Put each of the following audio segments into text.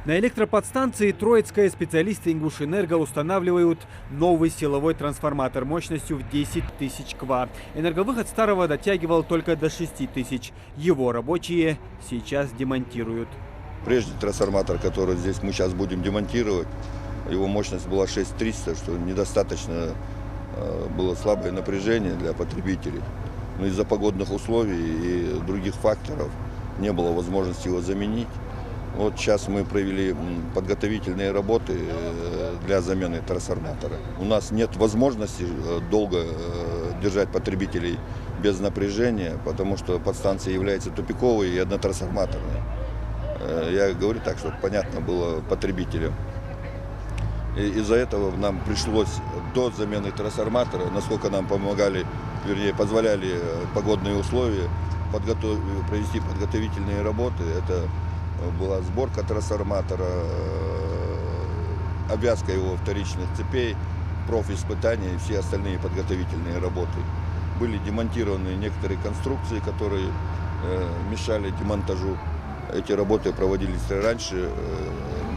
На электроподстанции Троицкая специалисты Ингушэнерго устанавливают новый силовой трансформатор мощностью в 10 тысяч ква. Энерговыход старого дотягивал только до 6 тысяч. Его рабочие сейчас демонтируют. Прежний трансформатор, который здесь мы сейчас будем демонтировать, его мощность была 6300, что недостаточно было слабое напряжение для потребителей. Но из-за погодных условий и других факторов не было возможности его заменить. Вот сейчас мы провели подготовительные работы для замены трансформатора. У нас нет возможности долго держать потребителей без напряжения, потому что подстанция является тупиковой и однотрансформаторной. Я говорю так, чтобы понятно было потребителям. Из-за этого нам пришлось до замены трансформатора, насколько нам помогали, вернее, позволяли погодные условия, провести подготовительные работы. Это была сборка трансформатора, обвязка его вторичных цепей, профиспытания и все остальные подготовительные работы. Были демонтированы некоторые конструкции, которые мешали демонтажу. Эти работы проводились раньше,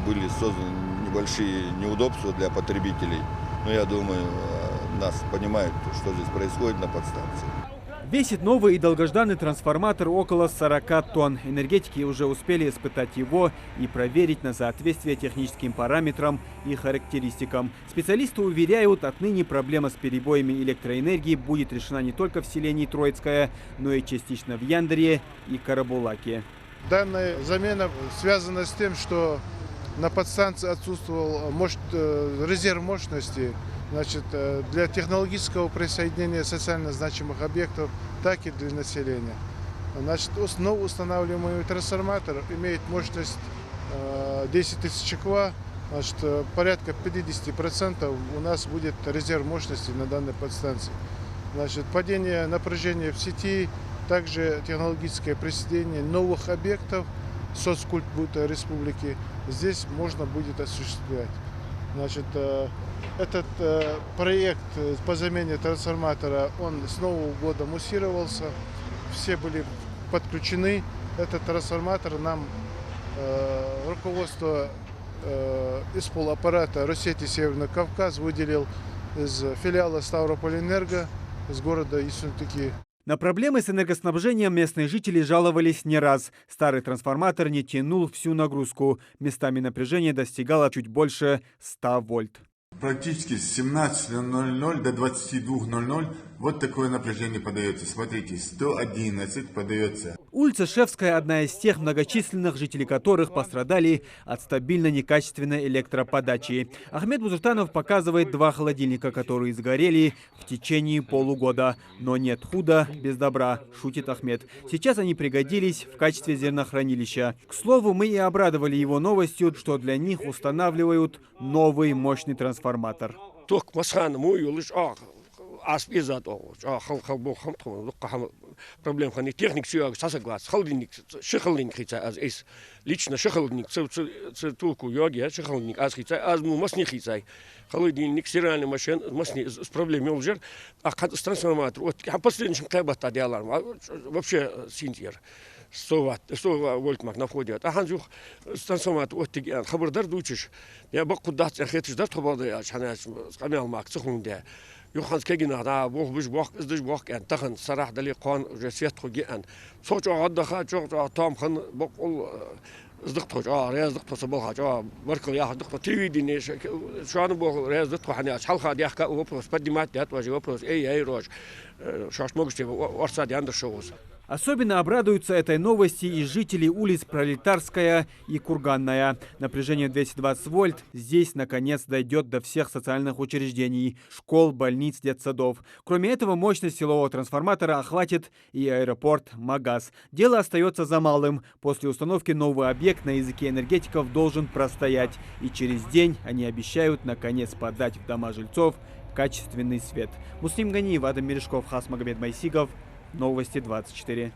были созданы небольшие неудобства для потребителей. Но я думаю, нас понимают, что здесь происходит на подстанции. Весит новый и долгожданный трансформатор около 40 тонн. Энергетики уже успели испытать его и проверить на соответствие техническим параметрам и характеристикам. Специалисты уверяют, отныне проблема с перебоями электроэнергии будет решена не только в селении Троицкое, но и частично в Яндере и Карабулаке. Данная замена связана с тем, что на подстанции отсутствовал резерв мощности. Значит, для технологического присоединения социально значимых объектов, так и для населения. Значит, устанавливаемый трансформатор имеет мощность 10 тысяч ква. Значит, порядка 50% у нас будет резерв мощности на данной подстанции. Значит, падение напряжения в сети, также технологическое присоединение новых объектов соцкультуры республики здесь можно будет осуществлять. Значит, этот проект по замене трансформатора, он с Нового года муссировался, все были подключены. Этот трансформатор нам руководство исполаппарата Россети Северный Кавказ выделил из филиала Ставрополь-Энерго из города Ессентуки. На проблемы с энергоснабжением местные жители жаловались не раз. Старый трансформатор не тянул всю нагрузку. Местами напряжение достигало чуть больше 100 вольт. Практически с 17:00 до 22:00 вот такое напряжение подается. Смотрите, 111 подается. Улица Шевская – одна из тех многочисленных, жители которых пострадали от стабильно некачественной электроподачи. Ахмед Бузуртанов показывает 2 холодильника, которые сгорели в течение полугода. Но нет худа без добра, шутит Ахмед. Сейчас они пригодились в качестве зернохранилища. К слову, мы и обрадовали его новостью, что для них устанавливают новый мощный трансформатор. Проблем техник согласен. Холодильник, шихолник аз эс лично шихолник, циртулку йоги, шихолник аз аз масни хицай. Холодильник, стиральная машина, масни с проблемами уже. А трансформатор, вот последний кайбата диалар, вообще синтер. 100 вольт мак на входе. А ханжух трансформатор вот тиги хабардар дучиш. Я бакудат ахетиш дар тобады ашана скамял мак цхунде. يخلص كجنا دا بوخ بيش بوخ إزدش بوخ كان تخن صراحة دلي قان جسيت خو جان صوت عاد خا صوت تام خن بقول إزدق توج رياض دق تصبح جا مركل يا دق تيجي ديني شو أنا بوخ رياض دق حني أشحال خا ديح كا وبروس بدي ما تيات واجي وبروس أي روج شاش موجتي ورصاد عند الشوز. Особенно обрадуются этой новости и жители улиц Пролетарская и Курганная. Напряжение 220 вольт здесь, наконец, дойдет до всех социальных учреждений, школ, больниц, детсадов. Кроме этого, мощность силового трансформатора охватит и аэропорт Магаз. Дело остается за малым. После установки новый объект на языке энергетиков должен простоять. И через день они обещают, наконец, подать в дома жильцов качественный свет. Муслим Ганиев, Адам Мережков, Хас Магомед Майсигов. Новости 24.